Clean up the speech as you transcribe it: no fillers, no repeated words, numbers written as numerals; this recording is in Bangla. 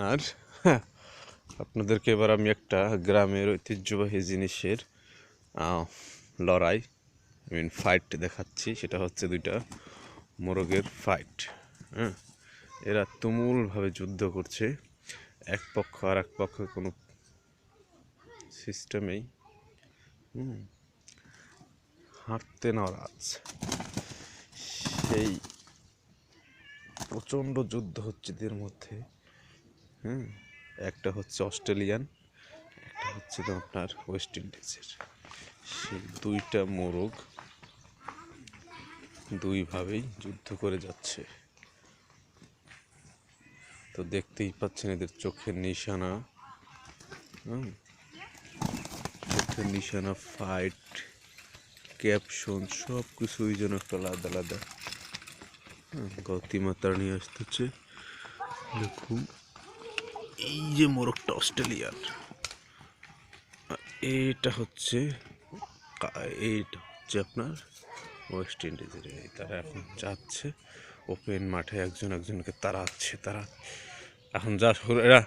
আর আপনাদেরকে এবার আমি একটা গ্রামের ঐতিহ্যবাহী জিনিসের লড়াই ফাইট দেখাচ্ছি। সেটা হচ্ছে দুইটা মোরগের ফাইট। হ্যাঁ, এরা তুমুলভাবে যুদ্ধ করছে, এক পক্ষ আর এক পক্ষ কোনো সিস্টেমেই হাঁটতে নারাজ। সেই প্রচণ্ড যুদ্ধ হচ্ছে এদের মধ্যে। একটা হচ্ছে অস্ট্রেলিয়ান, একটা হচ্ছে তো আপনার ওয়েস্ট ইন্ডিজের। সেই দুইটা মোরগ দুইভাবেই যুদ্ধ করে যাচ্ছে। তো দেখতেই পাচ্ছেন এদের চোখের নিশানা, চোখের নিশানা, ফাইট, ক্যাপশন সব কিছুই যেন একটা আলাদা আলাদা। গতিমাত্রা নিয়ে আসতেছে। দেখুন এই যে মোরগটা অস্ট্রেলিয়ার, এইটা হচ্ছে আপনার ওয়েস্ট ইন্ডিজের। তারা এখন যাচ্ছে ওপেন মাঠে, একজন একজনকে তাড়াচ্ছে। তারা এখন যা এরা